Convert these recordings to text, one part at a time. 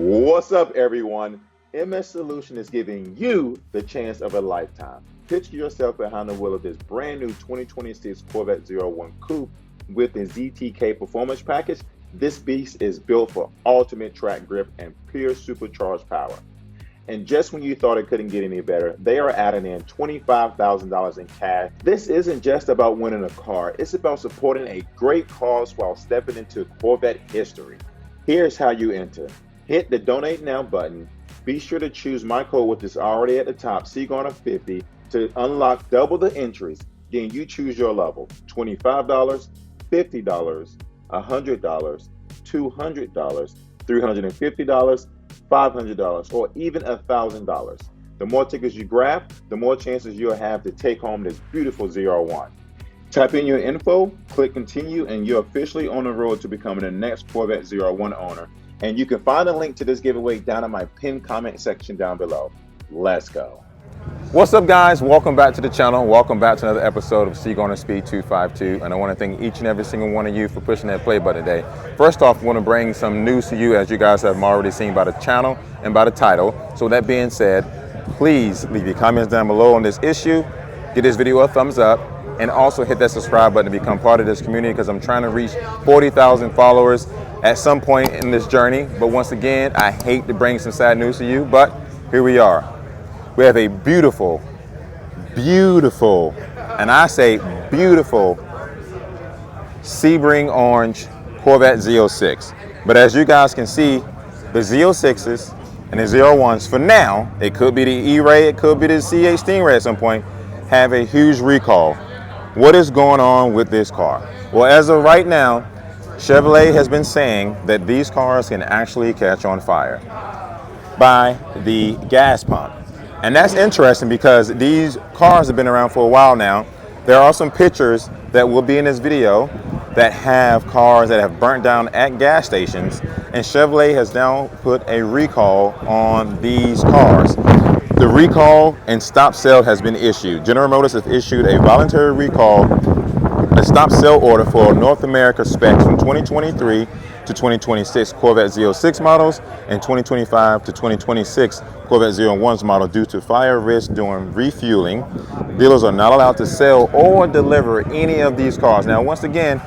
What's up, everyone? MS Solution is giving you the chance of a lifetime. Picture yourself behind the wheel of this brand new 2026 Corvette Z01 Coupe with the ZTK Performance Package. This beast is built for ultimate track grip and pure supercharged power. And just when you thought it couldn't get any better, they are adding in $25,000 in cash. This isn't just about winning a car, it's about supporting a great cause while stepping into Corvette history. Here's how you enter. Hit the Donate Now button. Be sure to choose my code, which is already at the top, CGarner50, to unlock double the entries. Then you choose your level, $25, $50, $100, $200, $350, $500, or even $1,000. The more tickets you grab, the more chances you'll have to take home this beautiful ZR1. Type in your info, click continue, and you're officially on the road to becoming the next Corvette ZR1 owner. And you can find a link to this giveaway down in my pinned comment section down below. Let's go. What's up, guys? Welcome back to the channel. Welcome back to another episode of C9 Speed 252. And I want to thank each and every single one of you for pushing that play button today. First off, I want to bring some news to you, as you guys have already seen by the channel and by the title. So with that being said, please leave your comments down below on this issue. Give this video a thumbs up. And also hit that subscribe button to become part of this community, because I'm trying to reach 40,000 followers at some point in this journey. But once again, I hate to bring some sad news to you, but here we are. We have a beautiful, and I say beautiful, Sebring orange Corvette Z06. But as you guys can see, the Z06s and the Z01s, for now, it could be the E-Ray, it could be the C8 Stingray at some point, have a huge recall. What is going on with this car? Well, as of right now, Chevrolet has been saying that these cars can actually catch on fire by the gas pump. And that's interesting because these cars have been around for a while now. There are some pictures that will be in this video that have cars that have burnt down at gas stations, and Chevrolet has now put a recall on these cars. The recall and stop sale has been issued. General Motors has issued a voluntary recall, a stop sale order for North America specs from 2023 to 2026 Corvette Z06 models and 2025 to 2026 Corvette Z01's model due to fire risk during refueling. Dealers are not allowed to sell or deliver any of these cars. Now, once again,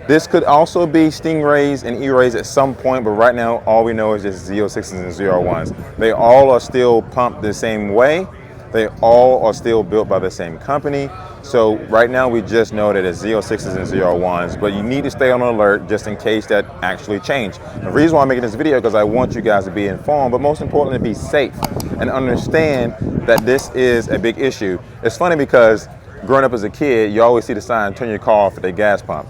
this could also be Stingrays and E-Rays at some point, but right now all we know is just Z06s and ZR1s. They all are still pumped the same way. They all are still built by the same company. So right now we just know that it's Z06s and ZR1s, but you need to stay on alert just in case that actually changed. The reason why I'm making this video is because I want you guys to be informed, but most importantly, to be safe and understand that this is a big issue. It's funny because growing up as a kid, you always see the sign, turn your car off at the gas pump.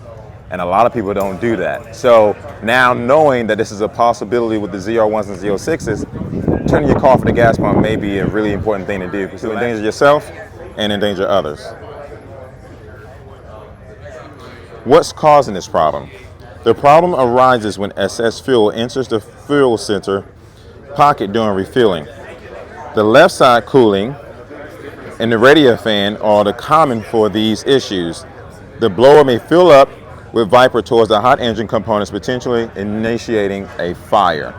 And a lot of people don't do that. So now knowing that this is a possibility with the ZR1s and Z06s, turning your car off at the gas pump may be a really important thing to do, because you endanger yourself and endanger others. What's causing this problem? The problem arises when excess fuel enters the fuel center pocket during refueling. The left side cooling and the radiator fan are the common for these issues. The blower may fill up with vapor towards the hot engine components, potentially initiating a fire.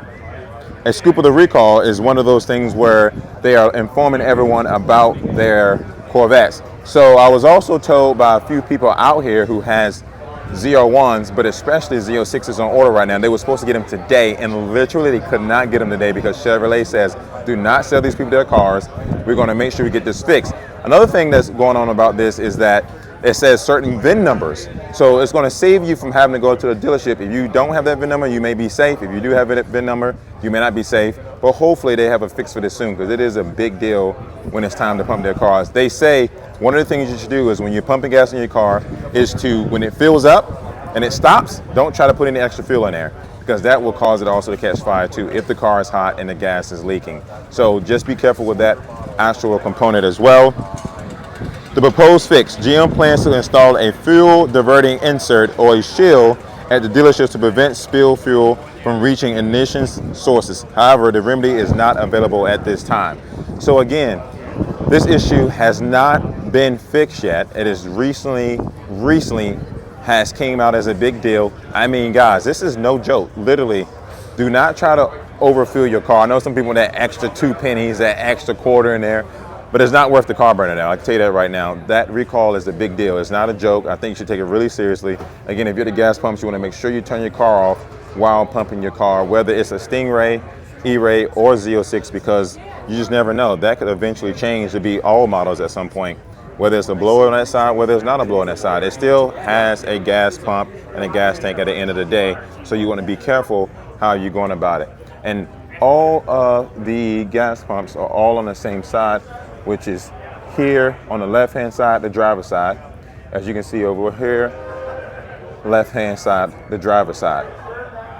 A scoop of the recall is one of those things where they are informing everyone about their Corvettes. So I was also told by a few people out here who has ZR1s, but especially Z06s on order right now. They were supposed to get them today, and literally they could not get them today because Chevrolet says, do not sell these people their cars. We're going to make sure we get this fixed. Another thing that's going on about this is that it says certain VIN numbers. So it's going to save you from having to go to the dealership. If you don't have that VIN number, you may be safe. If you do have a VIN number, you may not be safe. But hopefully they have a fix for this soon, because it is a big deal when it's time to pump their cars. They say one of the things you should do is when you're pumping gas in your car is to, when it fills up and it stops, don't try to put any extra fuel in there, because that will cause it also to catch fire too if the car is hot and the gas is leaking. So just be careful with that actual component as well. The proposed fix: GM plans to install a fuel diverting insert or a shield at the dealerships to prevent spilled fuel from reaching ignition sources. However, the remedy is not available at this time. So again, this issue has not been fixed yet. It is recently has came out as a big deal. I mean, guys, this is no joke. Literally, do not try to overfill your car. I know some people want that extra 2 pennies, that extra quarter in there, but it's not worth the car burning out. I can tell you that right now. That recall is a big deal. It's not a joke. I think you should take it really seriously. Again, if you're at the gas pumps, you want to make sure you turn your car off while pumping your car, whether it's a Stingray, E-Ray, or Z06, because you just never know. That could eventually change to be all models at some point. Whether it's a blower on that side, whether it's not a blower on that side, it still has a gas pump and a gas tank at the end of the day. So you want to be careful how you're going about it. And all of the gas pumps are all on the same side, which is here on the left-hand side, the driver's side. As you can see over here, left-hand side, the driver's side.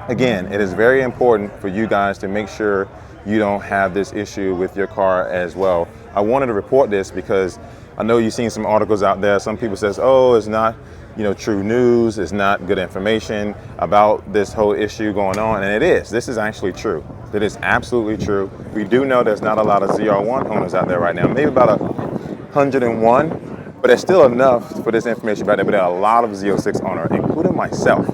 Again, it is very important for you guys to make sure you don't have this issue with your car as well. I wanted to report this because I know you've seen some articles out there. Some people says, oh, it's not, true news. It's not good information about this whole issue going on. And it is. This is actually true. It is absolutely true. We do know there's not a lot of ZR1 owners out there right now. Maybe about 101, but it's still enough for this information about it. But there are a lot of Z06 owners, including myself.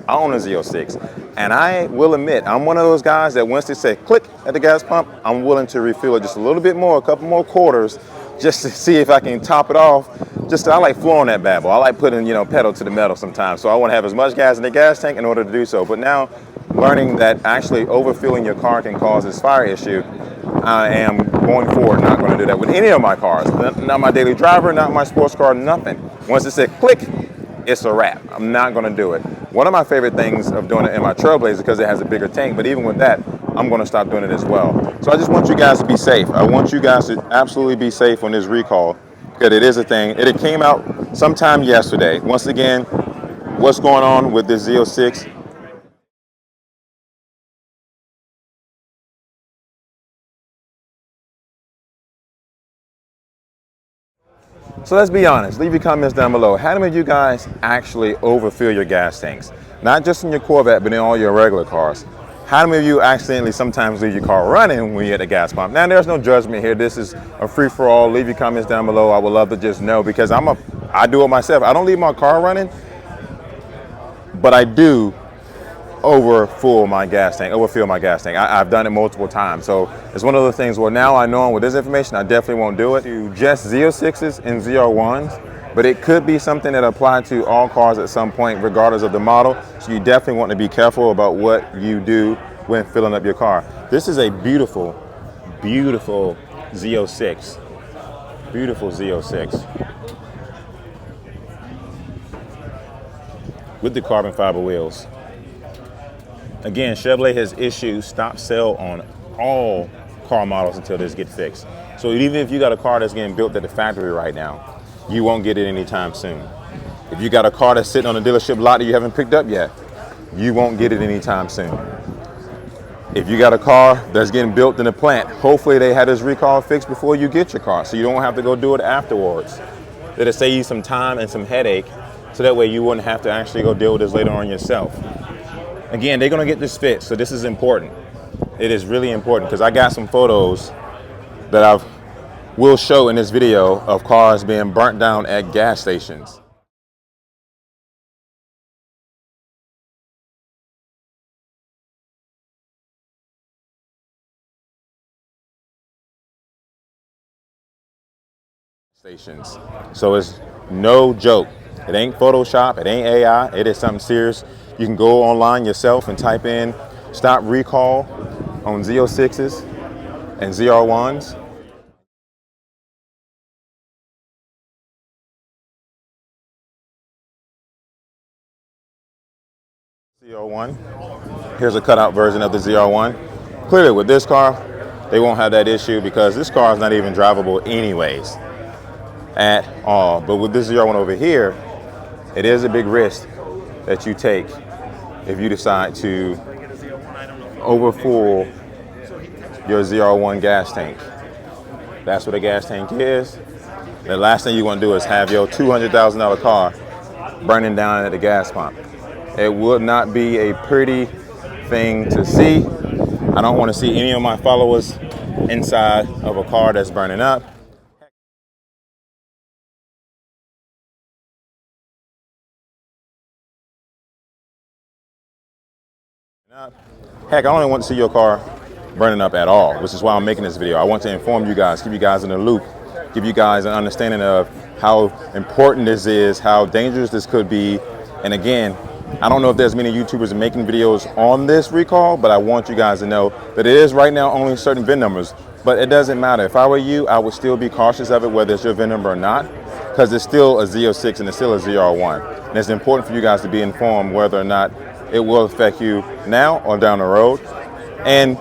I own a Z06, and I will admit, I'm one of those guys that once they say click at the gas pump, I'm willing to refill it just a little bit more, a couple more quarters, just to see if I can top it off. I like flooring that bad boy. I like putting, pedal to the metal sometimes. So I want to have as much gas in the gas tank in order to do so. But now, learning that actually overfilling your car can cause this fire issue, I am going forward not going to do that with any of my cars. Not my daily driver, not my sports car, nothing. Once it said click, it's a wrap. I'm not going to do it. One of my favorite things of doing it in my Trailblazer is because it has a bigger tank, but even with that, I'm going to stop doing it as well. So I just want you guys to be safe. I want you guys to absolutely be safe on this recall, because it is a thing. It came out sometime yesterday. Once again, what's going on with this Z06? So let's be honest, leave your comments down below. How many of you guys actually overfill your gas tanks? Not just in your Corvette, but in all your regular cars. How many of you accidentally sometimes leave your car running when you're at the gas pump? Now, there's no judgment here. This is a free-for-all. Leave your comments down below. I would love to just know, because I do it myself. I don't leave my car running, but I do overfill my gas tank. I've done it multiple times. So it's one of those things where now I know with this information, I definitely won't do it to just Z06s and ZR1s, but it could be something that applies to all cars at some point, regardless of the model. So you definitely want to be careful about what you do when filling up your car. This is a beautiful, beautiful Z06. Beautiful Z06. With the carbon fiber wheels. Again, Chevrolet has issued stop sale on all car models until this gets fixed. So even if you got a car that's getting built at the factory right now, you won't get it anytime soon. If you got a car that's sitting on a dealership lot that you haven't picked up yet, you won't get it anytime soon. If you got a car that's getting built in a plant, hopefully they had this recall fixed before you get your car, so you don't have to go do it afterwards. That'll save you some time and some headache, so that way you wouldn't have to actually go deal with this later on yourself. Again, they're going to get this fixed, so this is important. It is really important, because I got some photos that I will show in this video of cars being burnt down at gas stations. So it's no joke. It ain't Photoshop, it ain't AI, it is something serious. You can go online yourself and type in stop recall on Z06s and ZR1s. ZR1. Here's a cutout version of the ZR1. Clearly with this car, they won't have that issue, because this car is not even drivable anyways at all. But with this ZR1 over here, it is a big risk that you take if you decide to overfull your ZR1 gas tank. That's what a gas tank is. The last thing you want to do is have your $200,000 car burning down at the gas pump. It would not be a pretty thing to see. I don't want to see any of my followers inside of a car that's burning up. Heck, I don't even want to see your car burning up at all, which is why I'm making this video. I want to inform you guys, keep you guys in the loop, give you guys an understanding of how important this is, how dangerous this could be. And again, I don't know if there's many YouTubers making videos on this recall, but I want you guys to know that it is right now only certain VIN numbers. But it doesn't matter. If I were you, I would still be cautious of it, whether it's your VIN number or not, because it's still a Z06 and it's still a ZR1. And it's important for you guys to be informed whether or not it will affect you now or down the road. And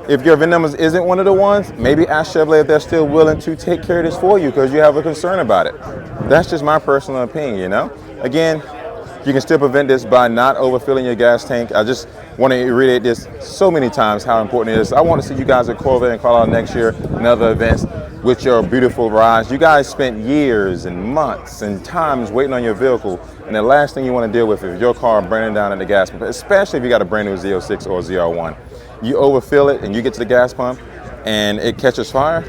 if your VIN numbers isn't one of the ones, maybe ask Chevrolet if they're still willing to take care of this for you because you have a concern about it. That's just my personal opinion, you know? Again, you can still prevent this by not overfilling your gas tank. I just want to reiterate this so many times how important it is. I want to see you guys at Corvette and Colorado next year and other events with your beautiful rides. You guys spent years and months and times waiting on your vehicle, and the last thing you want to deal with is your car burning down at the gas pump, especially if you got a brand new Z06 or ZR1. You overfill it and you get to the gas pump and it catches fire.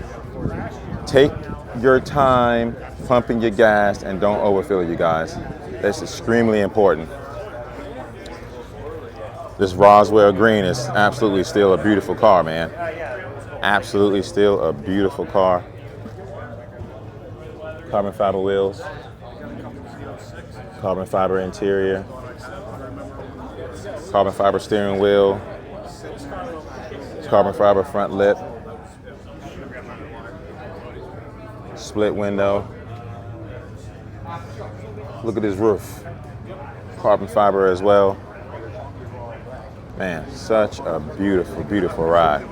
Take your time pumping your gas and don't overfill, you guys. That's extremely important. This Roswell green is absolutely still a beautiful car, man. Absolutely still a beautiful car. Carbon fiber wheels, carbon fiber interior, carbon fiber steering wheel, carbon fiber front lip, split window. Look at this roof, carbon fiber as well. Man, such a beautiful, beautiful ride.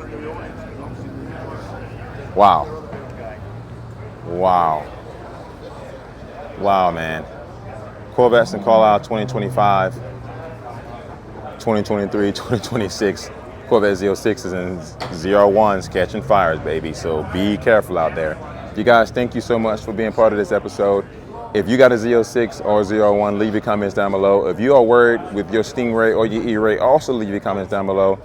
Wow. Wow. Wow, man. Corvettes in Carlisle 2025, 2023, 2026. Corvette Z06s and ZR1s catching fires, baby. So be careful out there. You guys, thank you so much for being part of this episode. If you got a Z06 or ZR1, leave your comments down below. If you are worried with your Stingray or your E-Ray, also leave your comments down below.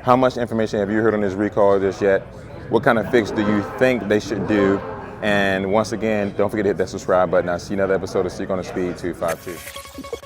How much information have you heard on this recall just yet? What kind of fix do you think they should do? And once again, don't forget to hit that subscribe button. I'll see you another episode of Seek on the Speed 252.